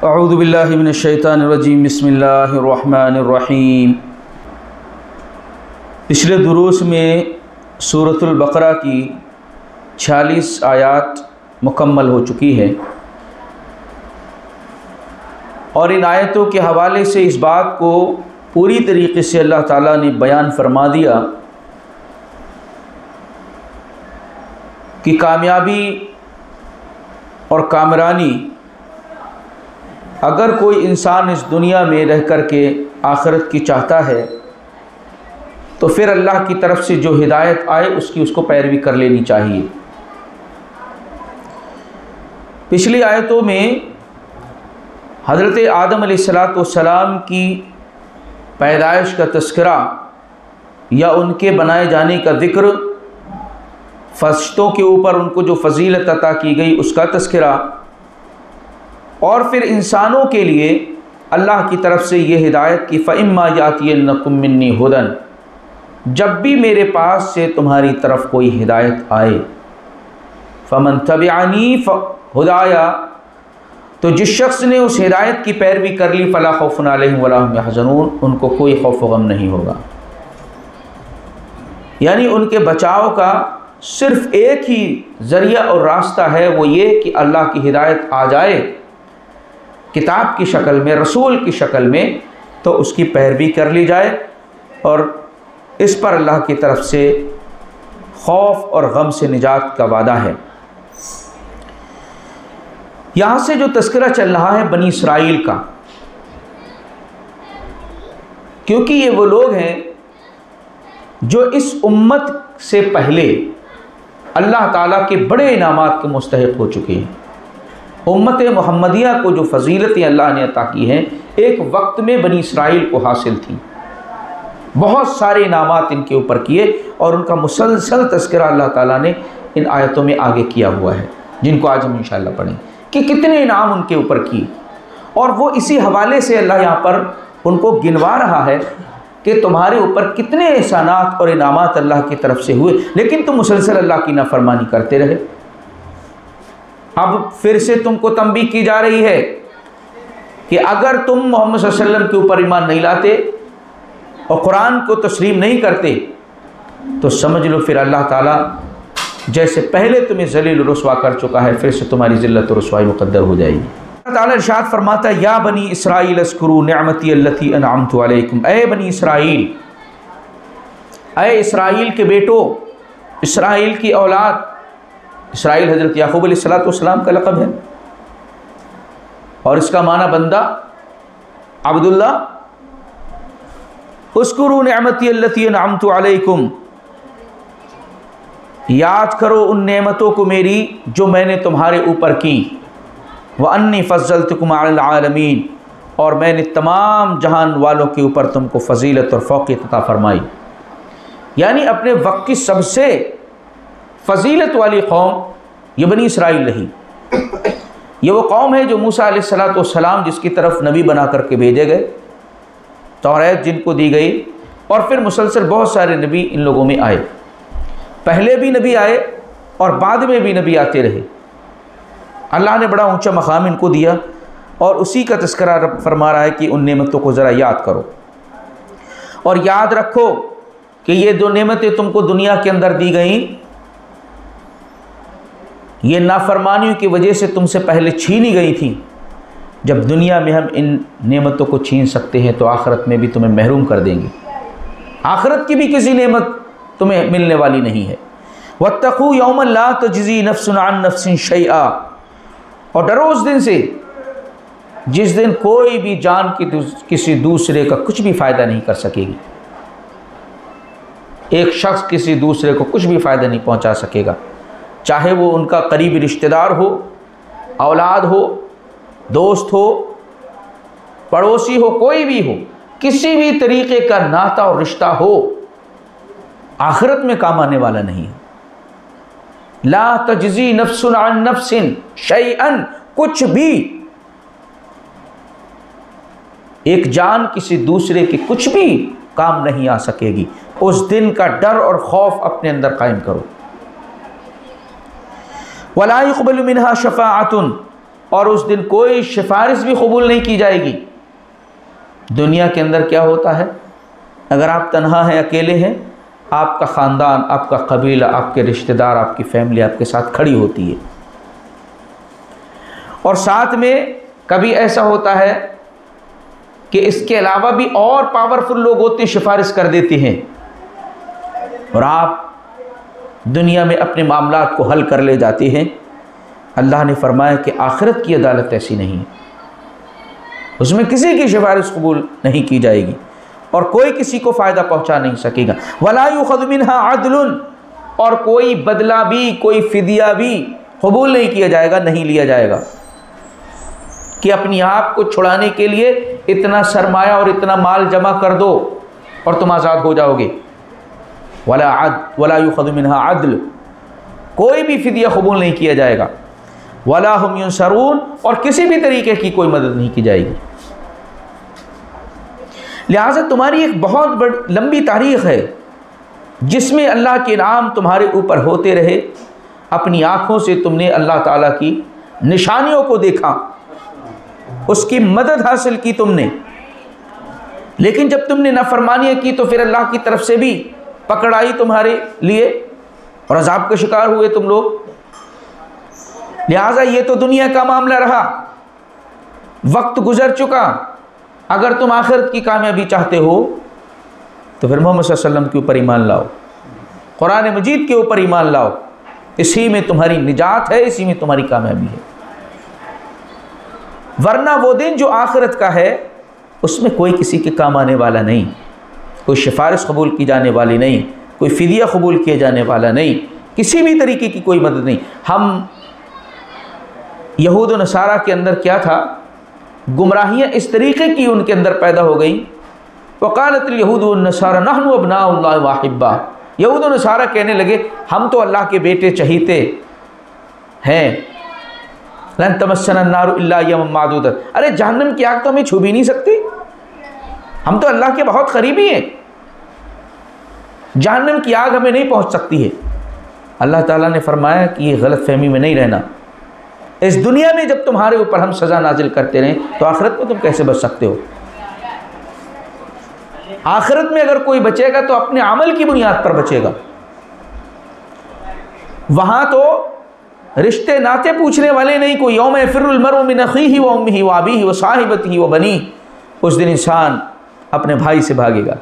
अऊज़ु बिल्लाहि मिनश्शैतानिर्रजीम बिस्मिल्लाहिर्रहमानिर्रहीम। पिछले दुरूस में सूरतुल बकरा की 46 आयात मुकम्मल हो चुकी है और इन आयतों के हवाले से इस बात को पूरी तरीके से अल्लाह ताला ने बयान फरमा दिया कि कामयाबी और कामरानी अगर कोई इंसान इस दुनिया में रह कर के आखिरत की चाहता है तो फिर अल्लाह की तरफ से जो हिदायत आए उसको पैरवी कर लेनी चाहिए। पिछली आयतों में हज़रत आदम अलैहिस्सलाम की पैदाइश का तस्करा या उनके बनाए जाने का ज़िक्र, फरिश्तों के ऊपर उनको जो फजीलत अता की गई उसका तस्करा, और फिर इंसानों के लिए अल्लाह की तरफ से ये हिदायत की फ़इम्मा यातियन्नकुम मिन्नी हुदन, जब भी मेरे पास से तुम्हारी तरफ कोई हिदायत आए, फ़मन तबिअनी हुदाया, तो जिस शख्स ने उस हिदायत की पैरवी कर ली, फ़ला खौफ़ुन अलैहिम वला हुम यहज़नून, उनको कोई खौफ गम नहीं होगा। यानी उनके बचाव का सिर्फ़ एक ही ज़रिया और रास्ता है, वो ये कि अल्लाह की हिदायत आ जाए किताब की शक्ल में, रसूल की शक्ल में, तो उसकी पैरवी कर ली जाए और इस पर अल्लाह की तरफ से खौफ और गम से निजात का वादा है। यहाँ से जो तस्करा चल रहा है बनी इसराइल का, क्योंकि ये वो लोग हैं जो इस उम्मत से पहले अल्लाह ताला के बड़े इनामात के मुस्तहिक़ हो चुके हैं। उम्मत मुहम्मदिया को जो फजीलतें अल्लाह ने अता की हैं, एक वक्त में बनी इसराइल को हासिल थी। बहुत सारे इनामात इनके ऊपर किए और उनका मुसलसल तज़किरा अल्लाह ताला ने इन आयतों में आगे किया हुआ है, जिनको आज हम इंशाअल्लाह पढ़ें कि कितने इनाम उनके ऊपर किए। और वो इसी हवाले से अल्लाह यहाँ पर उनको गिनवा रहा है कि तुम्हारे ऊपर कितने एहसानात और इनामात अल्लाह की तरफ से हुए, लेकिन तुम मुसलसल अल्लाह की नाफरमानी करते रहे। अब फिर से तुमको तंबीह की जा रही है कि अगर तुम मोहम्मद सल्लल्लाहु अलैहि वसल्लम के ऊपर ईमान नहीं लाते और कुरान को तस्लीम नहीं करते तो समझ लो फिर अल्लाह ताला जैसे पहले तुम्हें ज़लील और रुस्वा कर चुका है, फिर से तुम्हारी ज़िल्लत और रुस्वाई मुक़द्दर हो जाएगी। अल्लाह ताला इरशाद फरमाता है, या बनी इसराइल अज़कुरू निअमती अल्लती अनअमतु अलैकुम, ऐ बनी इसराइल, ऐ इसराइल के बेटो, इसराइल की औलाद। इसराइल हज़रत याक़ूब अलैहिस्सलाम का लक़ब है और इसका माना बंदा, अब्दुल्ला। उज़कुरू निअमती अल्लती अनअमतु अलैकुम, याद करो उन नेमतों को मेरी जो मैंने तुम्हारे ऊपर की। व अन्नी फ़ज़्ज़लतुकुम अलल आलमीन, और मैंने तमाम जहान वालों के ऊपर तुमको फ़जीलत और फ़ौक़ियत अता फरमाई। यानी अपने वक्त की सबसे फ़जीलत वाली कौम ये बनी इसराइल रही। ये वो कौम है जो मूसा अलैहिस्सलाम जिसकी तरफ नबी बना करके भेजे गए, तौरात जिनको दी गई, और फिर मुसलसल बहुत सारे नबी इन लोगों में आए। पहले भी नबी आए और बाद में भी नबी आते रहे। अल्लाह ने बड़ा ऊंचा मकाम इनको दिया और उसी का तज़किरा फरमा रहा है कि उन नेमतों को ज़रा याद करो और याद रखो कि ये जो नेमतें तुमको दुनिया के अंदर दी गई, ये नाफरमानियों की वजह से तुमसे पहले छीनी गई थी। जब दुनिया में हम इन नेमतों को छीन सकते हैं तो आखिरत में भी तुम्हें महरूम कर देंगे। आखिरत की भी किसी नेमत तुम्हें मिलने वाली नहीं है। वत्तक़ू यौमन ला तजज़ी नफ्सुन अन नफ्सिन शैआ, और डरो उस दिन से जिस दिन कोई भी जान की किसी दूसरे का कुछ भी फ़ायदा नहीं कर सकेगी। एक शख्स किसी दूसरे को कुछ भी फ़ायदा नहीं पहुंचा सकेगा, चाहे वो उनका करीबी रिश्तेदार हो, औलाद हो, दोस्त हो, पड़ोसी हो, कोई भी हो, किसी भी तरीक़े का नाता और रिश्ता हो, आखिरत में काम आने वाला नहीं है। ला तजज़ी नफ्सुन अन नफ्सिन शैअन, कुछ भी एक जान किसी दूसरे की कुछ भी काम नहीं आ सकेगी। उस दिन का डर और खौफ अपने अंदर कायम करो। वला युक़बलु मिन्हा शफ़ाअतुन, और उस दिन कोई सिफारिश भी कबूल नहीं की जाएगी। दुनिया के अंदर क्या होता है, अगर आप तन्हा हैं, अकेले हैं, आपका ख़ानदान, आपका कबीला, आपके रिश्तेदार, आपकी फैमिली आपके साथ खड़ी होती है। और साथ में कभी ऐसा होता है कि इसके अलावा भी और पावरफुल लोग होते हैं, सिफारिश कर देते हैं, और आप दुनिया में अपने मामलात को हल कर ले जाते हैं। अल्लाह ने फरमाया कि आखिरत की अदालत ऐसी नहीं है, उसमें किसी की सिफारिश कबूल नहीं की जाएगी और कोई किसी को फ़ायदा पहुंचा नहीं सकेगा। वला युखज़ मिन्हा अदलुन, और कोई बदला भी, कोई फिदिया भी कबूल नहीं किया जाएगा, नहीं लिया जाएगा कि अपनी आप को छुड़ाने के लिए इतना सरमाया और इतना माल जमा कर दो और तुम आज़ाद हो जाओगे। वला युखज़ मिन्हा अदल, कोई भी फिदिया कबूल नहीं किया जाएगा। वला हुम युनसरून, और किसी भी तरीके की कोई मदद नहीं की जाएगी। लिहाजा तुम्हारी एक बहुत बड़ी लंबी तारीख़ है जिसमें अल्लाह के नाम तुम्हारे ऊपर होते रहे। अपनी आँखों से तुमने अल्लाह ताला की निशानियों को देखा, उसकी मदद हासिल की तुमने, लेकिन जब तुमने नाफरमानियाँ की तो फिर अल्लाह की तरफ से भी पकड़ आई तुम्हारे लिए और अज़ाब के शिकार हुए तुम लोग। लिहाजा ये तो दुनिया का मामला रहा, वक्त गुजर चुका। अगर तुम आखिरत की कामयाबी चाहते हो तो फिर मोहम्मद सल्लल्लाहु अलैहि वसल्लम के ऊपर ईमान लाओ, कुरान मजीद के ऊपर ईमान लाओ। इसी में तुम्हारी निजात है, इसी में तुम्हारी कामयाबी है। वरना वो दिन जो आखिरत का है उसमें कोई किसी के काम आने वाला नहीं, कोई सिफारिश कबूल की जाने वाली नहीं, कोई फिदिया कबूल किया जाने वाला नहीं, किसी भी तरीके की कोई मदद नहीं। हम यहूद व नसारा के अंदर क्या था, गुमराहियाँ इस तरीके की उनके अंदर पैदा हो गई। वक़ालतिल यहूद व नसारा नहनु अब्नाउल्लाह व अहिब्बा, यहूद व नसारा कहने लगे हम तो अल्लाह के बेटे चहीते हैं। लन तमस्सना नारु इल्ला यौमन मादूदा, अरे जहन्नम की आग तो हमें छू भी नहीं सकती, हम तो अल्लाह के बहुत करीबी हैं, जहन्नम की आग हमें नहीं पहुंच सकती है। अल्लाह ताला ने फरमाया कि ये गलत फहमी में नहीं रहना। इस दुनिया में जब तुम्हारे ऊपर हम सज़ा नाजिल करते रहें तो आखिरत में तुम कैसे बच सकते हो। आखिरत में अगर कोई बचेगा तो अपने अमल की बुनियाद पर बचेगा। वहाँ तो रिश्ते नाते पूछने वाले नहीं, कोई यौम यफ़िर्रुल मरउ मिन अख़ीही व उम्मिही व अबीही व साहिबतिही व बनीह, उस दिन इंसान अपने भाई से भागेगा,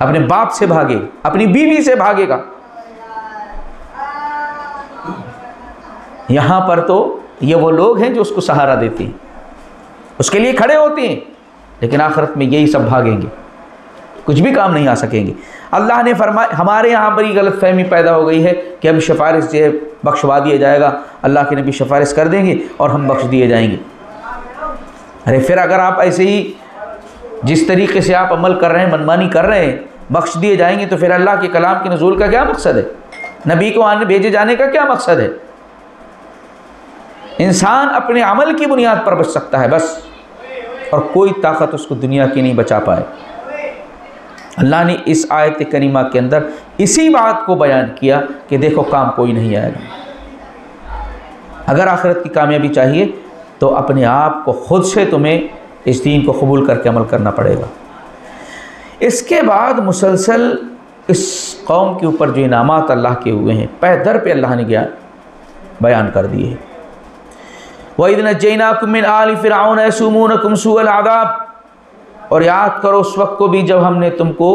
अपने बाप से भागेगा, अपनी बीवी से भागेगा। यहाँ पर तो ये वो लोग हैं जो उसको सहारा देते हैं, उसके लिए खड़े होते हैं, लेकिन आखिरत में यही सब भागेंगे, कुछ भी काम नहीं आ सकेंगे। अल्लाह ने फरमाया, हमारे यहाँ बड़ी गलत फहमी पैदा हो गई है कि हम सिफारिश जो है बख्शवा दिया जाएगा, अल्लाह के नबी सिफारिश कर देंगे और हम बख्श दिए जाएंगे। अरे फिर अगर आप ऐसे ही जिस तरीके से आप अमल कर रहे हैं, मनमानी कर रहे हैं, बख्श दिए जाएंगे तो फिर अल्लाह के कलाम के नज़ूल का क्या मकसद है, नबी को आने भेजे जाने का क्या मकसद है। इंसान अपने अमल की बुनियाद पर बच सकता है बस, और कोई ताकत उसको दुनिया की नहीं बचा पाए। अल्लाह ने इस आयत करीमा के अंदर इसी बात को बयान किया कि देखो काम कोई नहीं आएगा। अगर आखिरत की कामयाबी चाहिए तो अपने आप को खुद से तुम्हें इस दीन को कबूल करके अमल करना पड़ेगा। इसके बाद मुसलसल इस कौम के ऊपर जो इनामात अल्लाह के हुए हैं पै दर पे अल्लाह ने क्या बयान कर दिए हैं। वइज़ नज्जयनाकुम मिन आलि फ़िरऔन यसुमूनकुम सूअल अज़ाब, और याद करो उस वक्त को भी जब हमने तुमको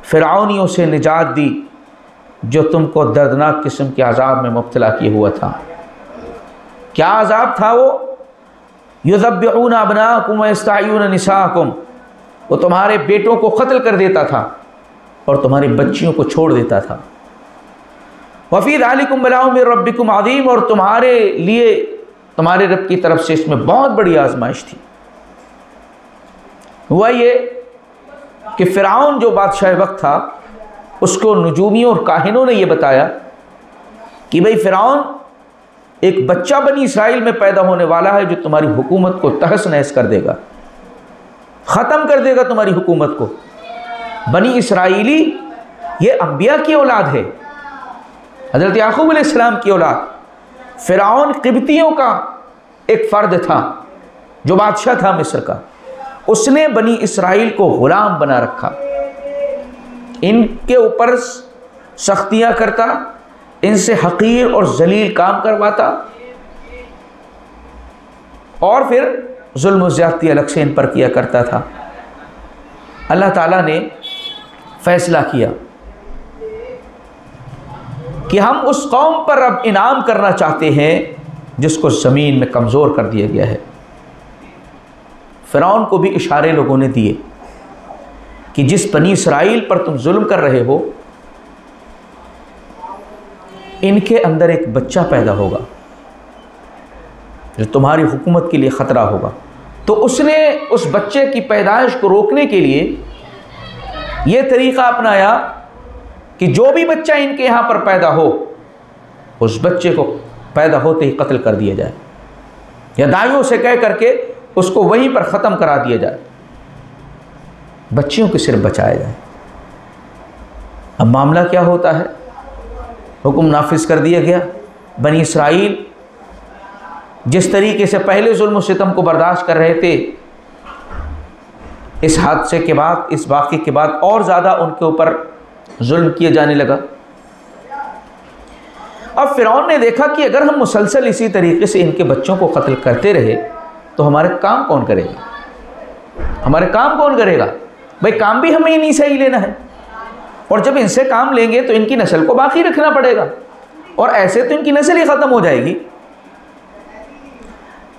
फ़िरऔनियों से निजात दी जो तुमको दर्दनाक किस्म के अज़ाब में मुब्तला किए हुआ था। क्या अज़ाब था वो? युज़ब्बिहून अब्नाअकुम व यस्तहय्यून निसाअकुम, वो तुम्हारे बेटों को कत्ल कर देता था और तुम्हारी बच्चियों को छोड़ देता था। वफ़ी ज़ालिकुम बलाउम मिन रब्बिकुम अज़ीम, और तुम्हारे लिए तुम्हारे रब की तरफ से इसमें बहुत बड़ी आजमाइश थी। हुआ ये कि फ़िरऔन जो बादशाह वक्त था उसको नजूमियों और काहिनों ने यह बताया कि भाई फ़िरऔन एक बच्चा बनी इसराइल में पैदा होने वाला है जो तुम्हारी हुकूमत को तहस नहस कर देगा, ख़त्म कर देगा तुम्हारी हुकूमत को। बनी इसराइली ये अंबिया की औलाद है, हज़रत याकूब अलैहिस्सलाम की औलाद। फ़िरऔन क़िब्तियों का एक फ़र्द था जो बादशाह था मिस्र का, उसने बनी इसराइल को ग़ुलाम बना रखा, इनके ऊपर सख्तियाँ करता, इनसे हकीर और जलील काम करवाता और फिर जुल्म और ज़्यादती अलग से इन पर किया करता था। अल्लाह ताला ने फ़ैसला किया कि हम उस कौम पर अब इनाम करना चाहते हैं जिसको ज़मीन में कमज़ोर कर दिया गया है। फ़िरौन को भी इशारे लोगों ने दिए कि जिस बनी इसराइल पर तुम जुल्म कर रहे हो, इनके अंदर एक बच्चा पैदा होगा जो तुम्हारी हुकूमत के लिए ख़तरा होगा। तो उसने उस बच्चे की पैदाइश को रोकने के लिए ये तरीक़ा अपनाया कि जो भी बच्चा इनके यहाँ पर पैदा हो, उस बच्चे को पैदा होते ही कत्ल कर दिया जाए या दाइयों से कह करके उसको वहीं पर ख़त्म करा दिया जाए, बच्चियों के सिर बचाया जाए। अब मामला क्या होता है, हुक्म नाफिज कर दिया गया। बनी इसराइल जिस तरीके से पहले जुल्म सितम को बर्दाश्त कर रहे थे, इस हादसे के बाद, इस वाक़े के बाद और ज़्यादा उनके ऊपर जुल्म किया जाने लगा। अब फ़िरौन ने देखा कि अगर हम मुसलसल इसी तरीके से इनके बच्चों को कत्ल करते रहे तो हमारे काम कौन करेगा, हमारे काम कौन करेगा? भाई काम भी हमें इन्हीं से ही लेना है, और जब इनसे काम लेंगे तो इनकी नस्ल को बाकी रखना पड़ेगा, और ऐसे तो इनकी नस्ल ही ख़त्म हो जाएगी।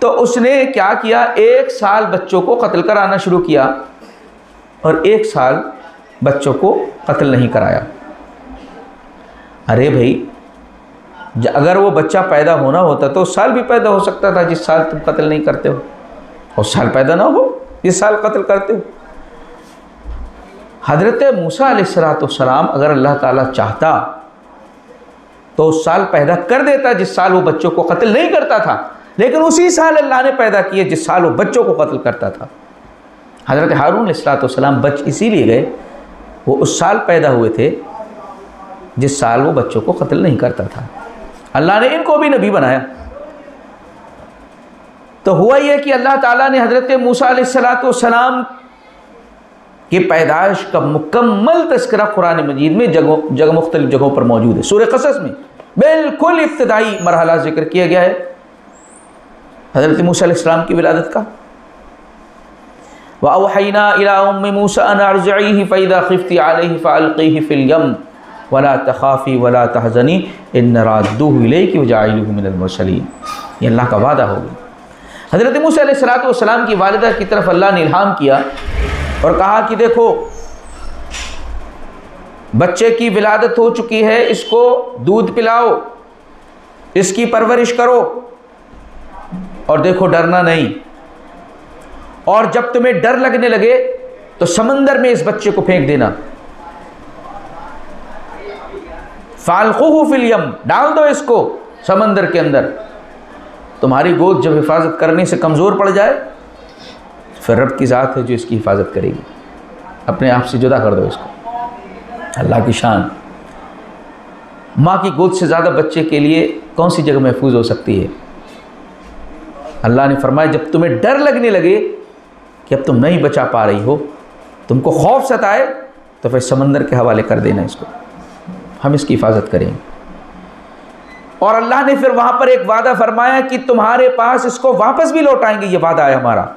तो उसने क्या किया, 1 साल बच्चों को कत्ल कराना शुरू किया और 1 साल बच्चों को कत्ल नहीं कराया। अरे भाई, अगर वो बच्चा पैदा होना होता तो उस साल भी पैदा हो सकता था जिस साल तुम कत्ल नहीं करते हो, उस साल पैदा ना हो जिस साल कत्ल करते हो। हज़रत मूसा अलैहिस्सलाम अगर अल्लाह ताला चाहता तो उस साल पैदा कर देता जिस साल वो बच्चों को कत्ल नहीं करता था, लेकिन उसी साल अल्लाह ने पैदा किए जिस साल वो बच्चों को कत्ल करता था। हज़रत हारून अलैहिस्सलाम बच इसीलिए गए, वो उस साल पैदा हुए थे जिस साल वो बच्चों को कत्ल नहीं करता था। अल्लाह ने इनको भी नबी बनाया। तो हुआ यह कि अल्लाह ताला ने हज़रत मूसा अलैहिस्सलाम की पैदाइश का मुकम्मल तज़किरा कुरान मजीद में जगह मुख्तलिफ जगहों पर मौजूद है। सूरह क़सस में बिल्कुल इब्तिदाई मरहला जिक्र किया गया है हज़रत मूसा अलैहिस्सलाम की विलादत का। व अवहयना इला उम्मि मूसा अन अर्जिईहि फ़इज़ा ख़िफ़्ति अलैहि फ़अल्क़ीहि फ़िल यम वला तख़ाफ़ी वला तहज़नी इन्ना राद्दूहु इलैकि व जाइलूहु मिनल मुरसलीन। ये अल्लाह का वादा हो गया। हज़रत मूसा अलैहिस्सलाम की वालिदा की तरफ अल्लाह ने इल्हाम किया और कहा कि देखो, बच्चे की विलादत हो चुकी है, इसको दूध पिलाओ, इसकी परवरिश करो, और देखो डरना नहीं, और जब तुम्हें डर लगने लगे तो समंदर में इस बच्चे को फेंक देना। फ़ाल्क़ूहु फ़िल यम, डाल दो इसको समंदर के अंदर। तुम्हारी गोद जब हिफाजत करने से कमज़ोर पड़ जाए, फिर रब की ज़ात है जो इसकी हिफाजत करेगी, अपने आप से जुदा कर दो इसको। अल्लाह की शान। माँ की गोद से ज़्यादा बच्चे के लिए कौन सी जगह महफूज हो सकती है? अल्लाह ने फरमाया जब तुम्हें डर लगने लगे कि अब तुम नहीं बचा पा रही हो, तुमको खौफ सताए, तो फिर समंदर के हवाले कर देना इसको, हम इसकी हिफाजत करेंगे। और अल्लाह ने फिर वहाँ पर एक वादा फरमाया कि तुम्हारे पास इसको वापस भी लौटाएंगे, ये वादा है हमारा,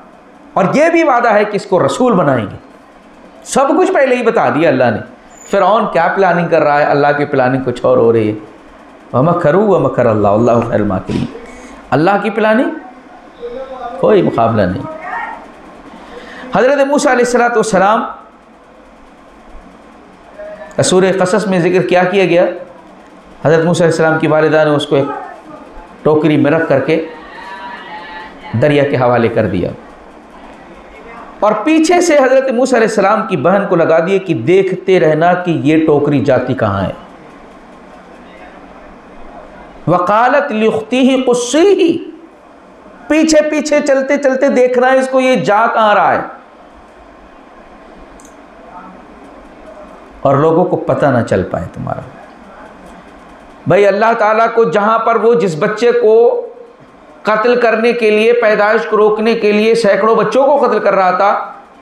और ये भी वादा है कि इसको रसूल बनाएंगे। सब कुछ पहले ही बता दिया अल्लाह ने। फ़िरऔन क्या प्लानिंग कर रहा है, अल्लाह की प्लानिंग कुछ और हो रही है। वमकरू वमकर अल्लाह वल्लाहु खैरुल माकिरीन। अल्लाह की प्लानिंग कोई मुकाबला नहीं। हज़रत मूसा अलैहिस्सलाम सूरह क़सस में ज़िक्र क्या किया गया, हज़रत मूसा अलैहिस्सलाम की वालिदा ने उसको एक टोकरी में रख करके दरिया के हवाले कर दिया, और पीछे से हज़रत मूसा अलैहिस्सलाम की बहन को लगा दिए कि देखते रहना कि ये टोकरी जाती कहाँ है। वक़ालत लिउख़्तिही क़ुस्सीही, पीछे पीछे चलते चलते देखना है इसको, ये जा कहाँ रहा है, और लोगों को पता ना चल पाए तुम्हारा। भाई अल्लाह ताला को जहाँ पर वो जिस बच्चे को कत्ल करने के लिए, पैदाइश को रोकने के लिए सैकड़ों बच्चों को कत्ल कर रहा था,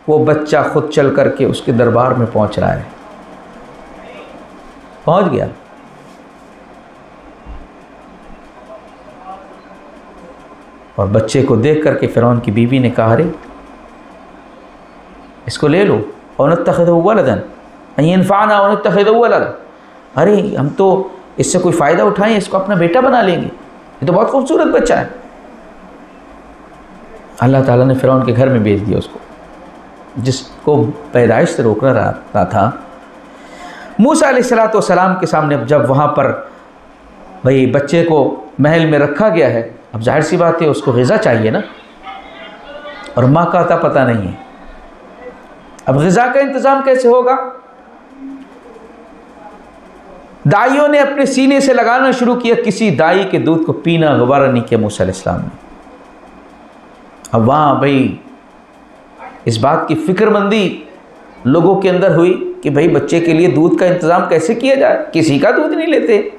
वो बच्चा खुद चल करके उसके दरबार में पहुंच रहा है, पहुंच गया। और बच्चे को देख करके फ़िरौन की बीवी ने कहा, अरे इसको ले लो, वनत्तखिज़हु वलदन यनफ़अना वनत्तखिज़हु वलदन, अरे हम तो इससे कोई फ़ायदा उठाएं, इसको अपना बेटा बना लेंगे, ये तो बहुत खूबसूरत बच्चा है। अल्लाह ताला ने फ़िरौन के घर में भेज दिया उसको, जिसको पैदाइश से रोकना रहा था। मूसा अलैहिस्सलाम के सामने जब वहाँ पर भाई बच्चे को महल में रखा गया है, अब जाहिर सी बात है उसको ग़िज़ा चाहिए ना, और माँ का अता पता नहीं है। अब ग़िज़ा का इंतज़ाम कैसे होगा? दाइयों ने अपने सीने से लगाना शुरू किया, किसी दाई के दूध को पीना गवारा नहीं किया मूसा अलैहिस्सलाम ने। अब वहाँ भाई इस बात की फ़िक्रमंदी लोगों के अंदर हुई कि भाई बच्चे के लिए दूध का इंतज़ाम कैसे किया जाए, किसी का दूध नहीं लेते।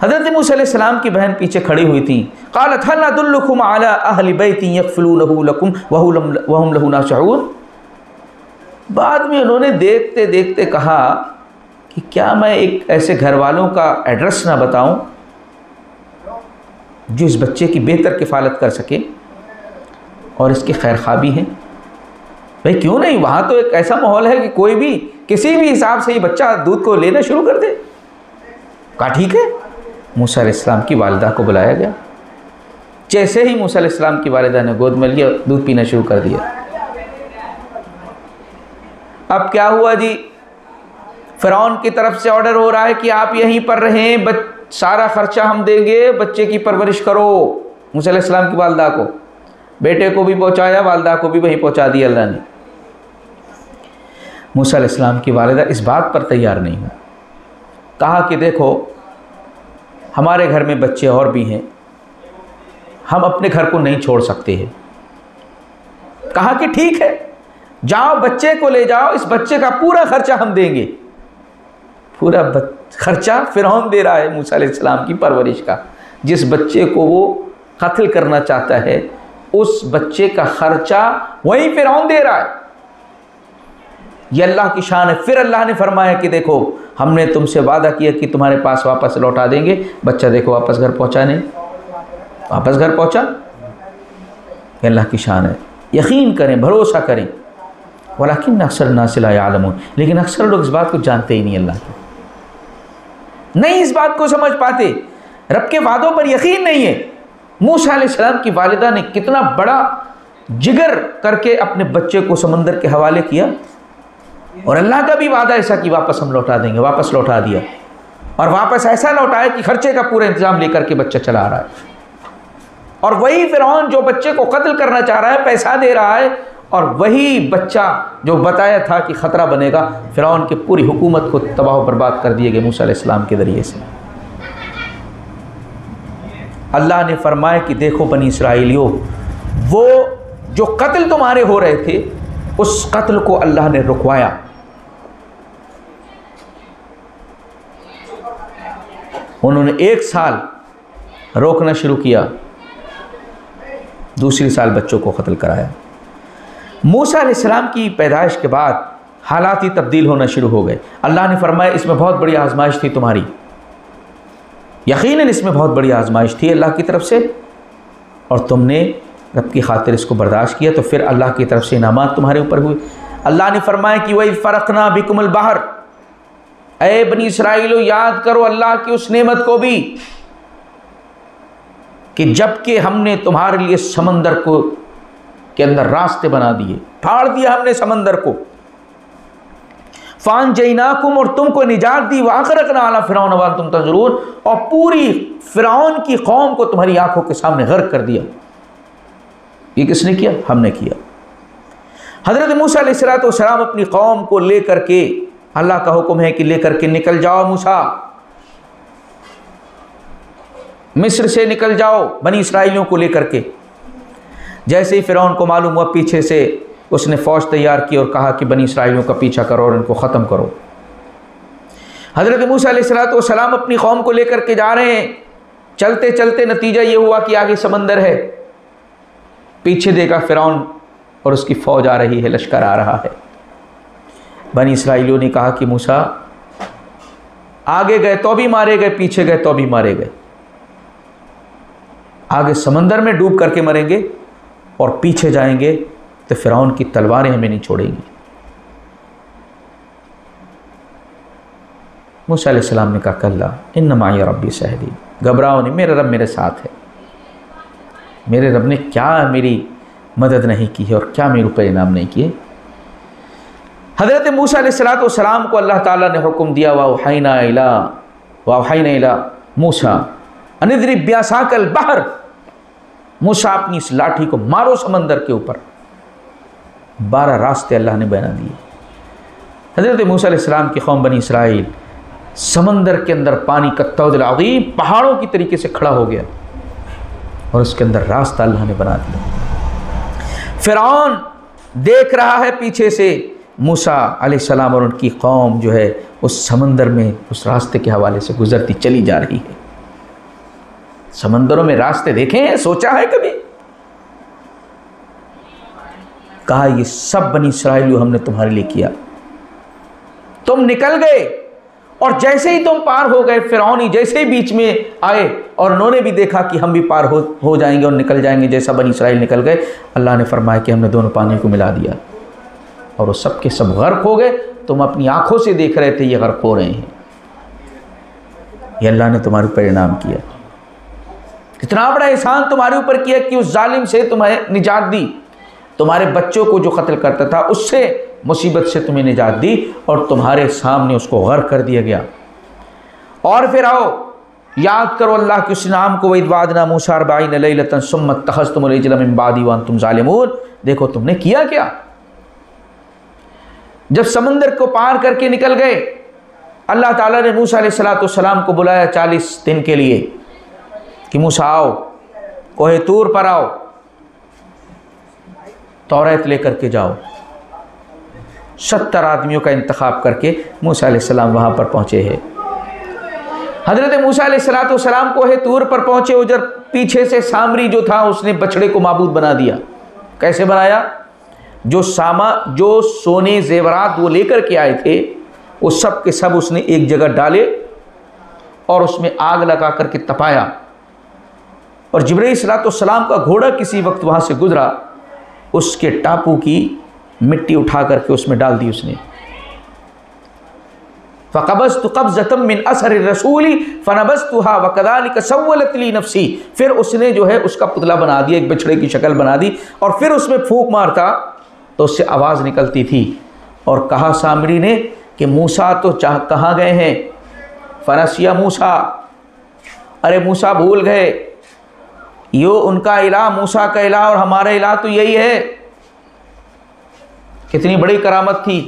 हज़रत मूसा अलैहिस्सलाम की बहन पीछे खड़ी हुई थी। क़ालत हल अदुल्लुकुम अला अहलि बैतिन यकफ़ुलूनहु लकुम वहुम लहु नासिऊन। बाद में उन्होंने देखते देखते कहा कि क्या मैं एक ऐसे घर वालों का एड्रेस ना बताऊं जो इस बच्चे की बेहतर किफ़ालत कर सके और इसकी खैरख्वाह भी है। भाई क्यों नहीं, वहाँ तो एक ऐसा माहौल है कि कोई भी किसी भी हिसाब से ये बच्चा दूध को लेना शुरू कर दे। कहा ठीक है। मूसा अलैहिस्सलाम की वालिदा को बुलाया गया। जैसे ही मूसा अलैहिस्सलाम की वालिदा ने गोद में लिया, दूध पीना शुरू कर दिया। अब क्या हुआ जी, फ़िरौन की तरफ से ऑर्डर हो रहा है कि आप यहीं पर रहें, सारा खर्चा हम देंगे, बच्चे की परवरिश करो। मूसा अलैहिस्सलाम की वालिदा को, बेटे को भी पहुंचाया, वालिदा को भी वहीं पहुंचा दिया अल्लाह ने। मूसा अलैहिस्सलाम की वालिदा इस बात पर तैयार नहीं हुई। कहा कि देखो हमारे घर में बच्चे और भी हैं, हम अपने घर को नहीं छोड़ सकते हैं। कहा कि ठीक है, जाओ बच्चे को ले जाओ, इस बच्चे का पूरा खर्चा हम देंगे। पूरा खर्चा फ़िरौन दे रहा है मूसा अलैहिस्सलाम की परवरिश का। जिस बच्चे को वो कत्ल करना चाहता है, उस बच्चे का खर्चा वही फ़िरौन दे रहा है। ये अल्लाह की शान है। फिर अल्लाह ने फरमाया कि देखो हमने तुमसे वादा किया कि तुम्हारे पास वापस लौटा देंगे। बच्चा देखो वापस घर पहुंचा नहीं, वापस घर पहुंचा। ये अल्लाह की शान है। यकीन करें, भरोसा करें। वलाकिन अक्सर नास ला यालमून, लेकिन अक्सर लोग इस बात को जानते ही नहीं, अल्लाह की नहीं इस बात को समझ पाते। रब के वादों पर यकीन नहीं है। मूसा अलैहिस्सलाम की वालिदा ने कितना बड़ा जिगर करके अपने बच्चे को समंदर के हवाले किया, और अल्लाह का भी वादा ऐसा कि वापस हम लौटा देंगे। वापस लौटा दिया, और वापस ऐसा लौटाया कि खर्चे का पूरा इंतजाम लेकर के बच्चा चला आ रहा है। और वही फ़िरौन जो बच्चे को कत्ल करना चाह रहा है, पैसा दे रहा है, और वही बच्चा जो बताया था कि ख़तरा बनेगा, फ़िरौन की पूरी हुकूमत को तबाह बर्बाद कर दिए गए मूसा अलैहिस्सलाम के ज़रिए से। अल्लाह ने फरमाया कि देखो बनी इसराइलियों, वो जो कत्ल तुम्हारे हो रहे थे, उस कत्ल को अल्लाह ने रुकवाया। उन्होंने 1 साल रोकना शुरू किया, दूसरी साल बच्चों को कत्ल कराया। मूसा अलैहिस्सलाम की पैदाइश के बाद हालात ही तब्दील होना शुरू हो गए। अल्लाह ने फरमाया इसमें बहुत बड़ी आजमाइश थी तुम्हारी, यकीनन इसमें बहुत बड़ी आजमाइश थी अल्लाह की तरफ से, और तुमने रब की खातिर इसको बर्दाश्त किया, तो फिर अल्लाह की तरफ से इनामात तुम्हारे ऊपर हुए। अल्लाह ने फरमाया कि वही फ़रक़ना बिकुमुल बहर, ऐ बनी इसराइलो याद करो अल्लाह की उस नेमत को भी कि जबकि हमने तुम्हारे लिए समंदर को के अंदर रास्ते बना दिए, फाड़ दिया हमने समंदर को। फ़ान जैनाकुम, और तुमको निजात दी। वाग़रक़ना अला फ़िरऔन व अंतुम तंज़ुरून, और पूरी फ़िरऔन की कौम को तुम्हारी आंखों के सामने गर्क कर दिया। ये किसने किया? हमने किया। हज़रत मूसा अलैहिस्सलाम अपनी कौम को लेकर के, अल्लाह का हुक्म है कि लेकर के निकल जाओ मूसा, मिस्र से निकल जाओ बनी इसराइलियों को लेकर के। जैसे ही फ़िरौन को मालूम हुआ, पीछे से उसने फ़ौज तैयार की और कहा कि बनी इसराइलियों का पीछा करो और इनको ख़त्म करो। हज़रत मूसा अलैहिस्सलाम अपनी कौम को लेकर के जा रहे हैं, चलते चलते नतीजा ये हुआ कि आगे समंदर है, पीछे देखा फिरौन और उसकी फौज आ रही है, लश्कर आ रहा है। बनी इसराइलियों ने कहा कि मूसा, आगे गए तो भी मारे गए, पीछे गए तो भी मारे गए, आगे समंदर में डूब करके मरेंगे और पीछे जाएंगे तो फिरौन की तलवारें हमें नहीं छोड़ेंगी। मूसा अलैहिस्सलाम ने कहा कल्ला इन्न माई रब्बी सहदी, घबराओ नहीं, मेरा रब मेरे साथ है। मेरे रब ने क्या मेरी मदद नहीं की है और क्या मेरे ऊपर इनाम नहीं किए। हज़रत मूसा अलैहिस्सलाम को अल्लाह ताला ने हुक्म दिया, वावहैना इला मूसा अनिद्रिब बिअसाकल बहर, मूसा अपनी इस लाठी को मारो समंदर के ऊपर। 12 रास्ते अल्लाह ने बना दिए। हज़रत मूसा अलैहिस्सलाम की कौम बनी इसराइल समंदर के अंदर पानी का तौदुल अज़ीम पहाड़ों की तरीके से खड़ा हो गया और उसके अंदर रास्ता अल्लाह ने बना दिया। फिरौन देख रहा है पीछे से मूसा अलैहिस्सलाम और उनकी कौम जो है उस समंदर में उस रास्ते के हवाले से गुजरती चली जा रही है। समंदरों में रास्ते देखे हैं, सोचा है कभी? कहा ये सब बनी इसराइलियों हमने तुम्हारे लिए किया। तुम निकल गए और जैसे ही तुम पार हो गए, फिरौनी जैसे ही बीच में आए और उन्होंने भी देखा कि हम भी पार हो जाएंगे और निकल जाएंगे, जैसा बनी इसराइल निकल गए, अल्लाह ने फरमाया कि हमने दोनों पानी को मिला दिया और वो सब के सब गर्क हो गए। तुम अपनी आंखों से देख रहे थे ये गर्क हो रहे हैं। ये अल्लाह ने तुम्हारे ऊपर इनाम किया। कितना बड़ा एहसान तुम्हारे ऊपर किया कि उस जालिम से तुम्हें निजात दी, तुम्हारे बच्चों को जो कत्ल करता था उससे मुसीबत से तुम्हें निजात दी और तुम्हारे सामने उसको गर्क कर दिया गया। और फिर आओ याद करो अल्लाह के उस नाम को, वइदवादना मूसा 40 लैलतन सुम्मा तखज़्तुमुल इज्ला मिन बादी व अंतुम ज़ालिमून। देखो तुमने किया क्या। जब समंदर को पार करके निकल गए, अल्लाह ताला ने मूसा अलैहिस्सलाम को बुलाया 40 दिन के लिए कि मूसा आओ, कोहे तूर पर आओ, तौरात लेकर के जाओ। 70 आदमियों का इंतखाब करके मूसा अलैहिस्सलाम वहाँ पर पहुँचे हैं। हज़रत मूसा अलैहिस्सलाम कोहे तूर पर पहुँचे, उधर पीछे से सामरी जो था उसने बछड़े को माबूद बना दिया। कैसे बनाया? जो सोने जेवरात वो लेकर के आए थे वो सब के सब उसने एक जगह डाले और उसमें आग लगा करके तपाया। और जिब्रील सलाम का घोड़ा किसी वक्त वहाँ से गुजरा, उसके टापू की मिट्टी उठा करके उसमें डाल दी उसने। फ़क़बज़्तु क़ब्ज़तम मिन असर रसूली फ़नबज़्तुहा वकज़ालिक सव्वलत ली नफ़्सी। फिर उसने जो है उसका पुतला बना दिया, एक बछड़े की शक्ल बना दी और फिर उसमें फूंक मारता तो उससे आवाज़ निकलती थी। और कहा सामरी ने कि मूसा तो कहाँ गए हैं? फ़नसिया मूसा, अरे मूसा भूल गए, यो उनका इलाह मूसा का इलाह और हमारा इलाह तो यही है। कितनी बड़ी करामत थी।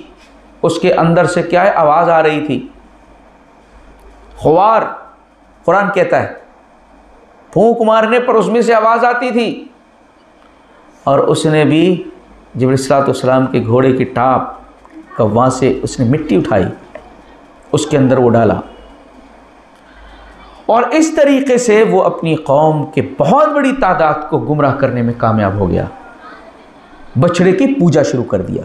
उसके अंदर से क्या है, आवाज़ आ रही थी। खुवार कुरान कहता है फूंक मारने पर उसमें से आवाज़ आती थी। और उसने भी जिब्रील के घोड़े की टाप का वहाँ से उसने मिट्टी उठाई, उसके अंदर वो डाला और इस तरीके से वो अपनी कौम के बहुत बड़ी तादाद को गुमराह करने में कामयाब हो गया। बछड़े की पूजा शुरू कर दिया।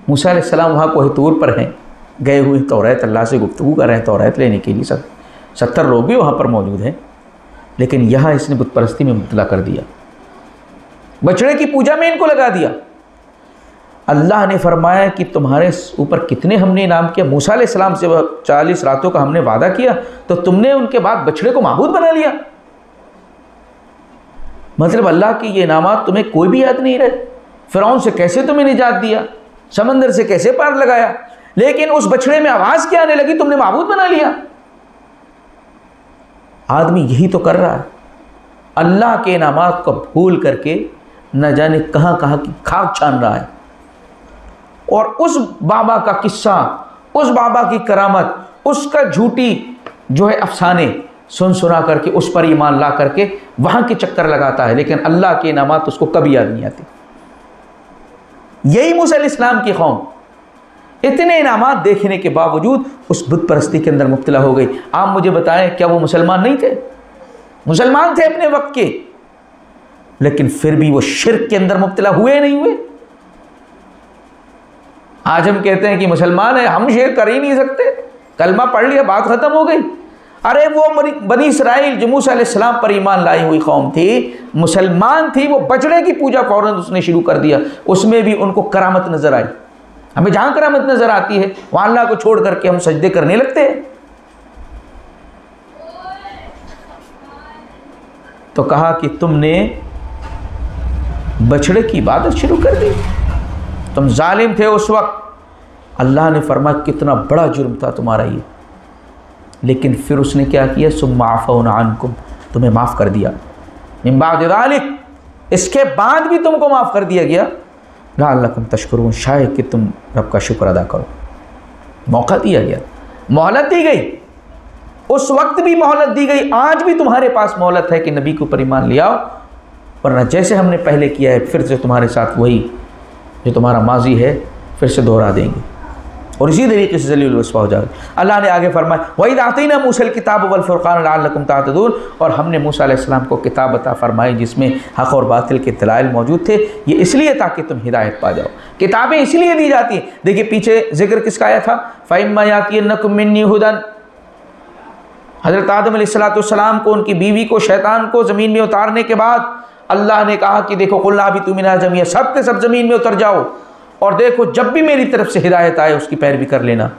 मूसा अलैहिस्सलाम वहाँ कोहे तूर पर हैं, गए हुए तौरात अल्लाह से गुफ्तगू कर रहे हैं तौरात लेने के लिए। 70 लोग भी वहाँ पर मौजूद हैं, लेकिन यहाँ इसने बुत परस्ती में मुब्तला कर दिया, बछड़े की पूजा में इनको लगा दिया। अल्लाह ने फरमाया कि तुम्हारे ऊपर कितने हमने इनाम किया। मूसा अलैहिस्सलाम से 40 रातों का हमने वादा किया तो तुमने उनके बाद बछड़े को माबूद बना लिया। मतलब अल्लाह की ये इनामात तुम्हें कोई भी याद नहीं रहे। फिरौन से कैसे तुम्हें निजात दिया, समंदर से कैसे पार लगाया, लेकिन उस बछड़े में आवाज़ क्या आने लगी, तुमने माबूद बना लिया। आदमी यही तो कर रहा है, अल्लाह के इनामात को भूल करके न जाने कहाँ कहाँ की खाक छान रहा है। और उस बाबा का किस्सा, उस बाबा की करामत, उसका झूठी जो है अफसाने सुना करके उस पर ईमान ला करके वहाँ के चक्कर लगाता है, लेकिन अल्लाह के इनामात उसको कभी याद नहीं आती। यही मूसा अलैहिस्सलाम की कौम इतने इनामात देखने के बावजूद उस बुत परस्ती के अंदर मुब्तला हो गई। आप मुझे बताएं, क्या वो मुसलमान नहीं थे? मुसलमान थे अपने वक्त के, लेकिन फिर भी वो शिर्क के अंदर मुब्तला हुए नहीं हुए। आज हम कहते हैं कि मुसलमान है, हम शिर्क कर ही नहीं सकते, कलमा पढ़ लिया बात खत्म हो गई। अरे वो बनी इसराइल जो मूसा अलैहिस्सलाम पर ईमान लाई हुई कौम थी, मुसलमान थी, वो बछड़े की पूजा फौरन उसने शुरू कर दिया। उसमें भी उनको करामत नजर आई। हमें जहां करामत नजर आती है वहां अल्लाह को छोड़ करके हम सजदे करने लगते हैं। तो कहा कि तुमने बछड़े की इबादत शुरू कर दी, तुम जालिम थे उस वक्त। अल्लाह ने फरमाया कितना बड़ा जुर्म था तुम्हारा ये, लेकिन फिर उसने क्या किया, सुम्मा अफ़ौना अन्कुम, तुम्हें माफ़ कर दिया। मिन बाद ज़ालिक, इसके बाद भी तुमको माफ़ कर दिया गया। लअल्लकुम तशकुरून, शायद कि तुम रब का शुक्र अदा करो। मौका दिया गया, मोहलत दी गई, उस वक्त भी मोहलत दी गई, आज भी तुम्हारे पास मोहलत है कि नबी के ऊपर ईमान ले आओ, वरना जैसे हमने पहले किया है फिर से तुम्हारे साथ वही जो तुम्हारा माजी है फिर से दोहरा देंगे और इसी तरीके से ज़लील वस्फ़ा हो जाएगा। अल्लाह ने आगे फरमाया वइज़ आतैना मूसल किताब वल फ़ुरक़ान लअल्लकुम तहतदून, और हमने मूसा अलैहिस्सलाम को किताब अता फरमाई जिसमें हक़ और बातिल के दलाइल मौजूद थे। ये इसलिए ताकि तुम हिदायत पा जाओ। किताबें इसलिए दी जाती हैं। देखिए पीछे जिक्र किसका आया था, फ़इम्मा यातियन्नकुम मिन्नी हुदन। हज़रत आदम अलैहिस्सलाम को, उनकी बीवी को, शैतान को ज़मीन में उतारने के बाद अल्लाह ने कहा कि देखो कुल्ला भी तुम मिना जमिया, सब के सब ज़मीन में उतर जाओ और देखो जब भी मेरी तरफ से हिदायत आए उसकी पैरवी कर लेना।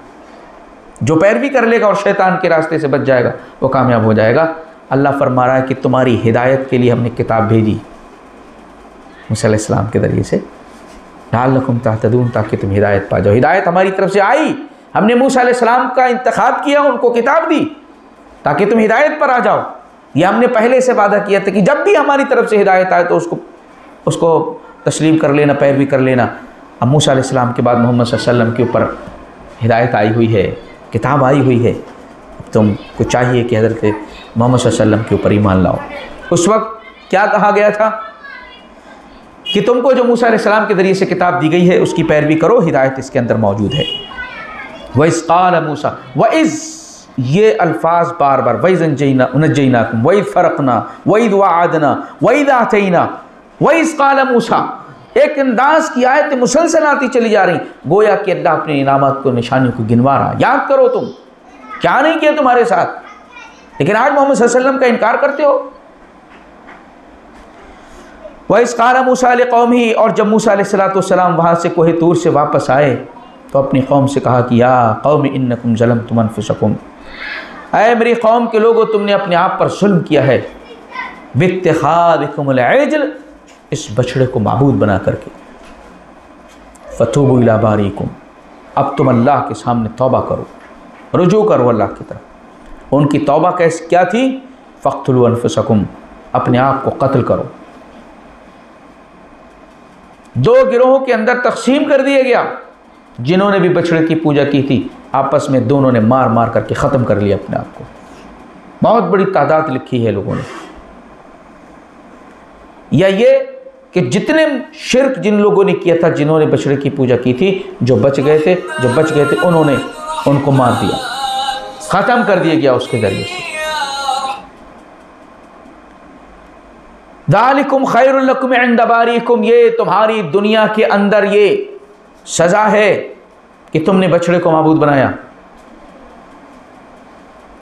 जो पैरवी कर लेगा और शैतान के रास्ते से बच जाएगा वो कामयाब हो जाएगा। अल्लाह फरमा रहा है कि तुम्हारी हिदायत के लिए हमने किताब भेजी मूसा अलैहिस्सलाम के ज़रिए से, लअल्लकुम तहतदून, ताकि तुम हिदायत पा जाओ। हिदायत हमारी तरफ से आई, हमने मूसा अलैहिस्सलाम का इंतखाब किया, उनको किताब दी ताकि तुम हिदायत पर आ जाओ। यह हमने पहले से वादा किया था कि जब भी हमारी तरफ से हिदायत आए तो उसको तस्लीम कर लेना, पैरवी कर लेना। अब मूसा अलैहिस्सलाम के बाद मोहम्मद सल्लल्लाहु अलैहि वसल्लम के ऊपर हिदायत आई हुई है, किताब आई हुई है, अब तुमको चाहिए कि हज़रत मोहम्मद सल्लल्लाहु अलैहि वसल्लम के ऊपर ईमान लाओ। उस वक्त क्या कहा गया था कि तुमको जो मूसा अलैहिस्सलाम के ज़रिए से किताब दी गई है उसकी पैरवी करो, हिदायत इसके अंदर मौजूद है। वइज़ क़ाल मूसा, वइज़ ये अल्फाज बार बार, वइज़ नज्जैनाकुम, वइज़ फ़रक़ना, वइज़ वअदना, वइज़ आतैना, वइज़ क़ाल मूसा। एक अंदाज की आयत मुसलसल आती चली जा रही, गोया कि अल्लाह अपने इनामात को, निशानियों को गिनवा रहा। याद करो तुम क्या नहीं किया तुम्हारे साथ, लेकिन आज मोहम्मद सल्लल्लाहु अलैहि वसल्लम का इनकार करते हो। वइज़ क़ाल मूसा लिक़ौमिही, और जब मूसा अलैहिस्सलाम वहाँ से कोहे तूर से वापस आए तो अपनी कौम से कहा कि या कौम इन्नकुम ज़लमतुम अनफुसकुम, ऐ मेरी कौम के लोगों तुमने अपने आप पर जुल्म किया है, बित्तिखादिकुमुल इज्ल, इस बछड़े को माबूद बना करके, फतूबू इला बारीकुम, अब तुम अल्लाह के सामने तौबा करो, रुजू करो अल्लाह की तरफ। उनकी तौबा कैसे क्या थी, फ़क़्तुलू अनफुसकुम, अपने आप को कत्ल करो। दो गिरोहों के अंदर तकसीम कर दिया गया, जिन्होंने भी बछड़े की पूजा की थी आपस में दोनों ने मार मार करके ख़त्म कर लिया अपने आप को। बहुत बड़ी तादाद लिखी है लोगों ने। या ये कि जितने शिर्क जिन लोगों ने किया था, जिन्होंने बछड़े की पूजा की थी, जो बच गए थे उन्होंने उनको मार दिया, ख़त्म कर दिया गया उसके ज़रिए से। ज़ालिकुम खैरुल लकुम इंद बारीकुम, ये तुम्हारी दुनिया के अंदर ये सज़ा है कि तुमने बछड़े को माबूद बनाया,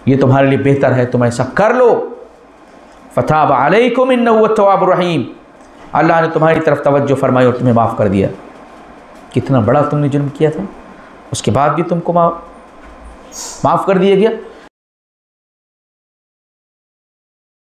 ये तुम्हारे लिए बेहतर है, तुम ऐसा कर लो। फताब अलैकुम इन्नहु हुवत-तव्वाबुर रहीम, अल्लाह ने तुम्हारी तरफ तवज्जो फरमाई और तुम्हें माफ़ कर दिया। कितना बड़ा तुमने जुर्म किया था, उसके बाद भी तुमको माफ़ कर दिया गया।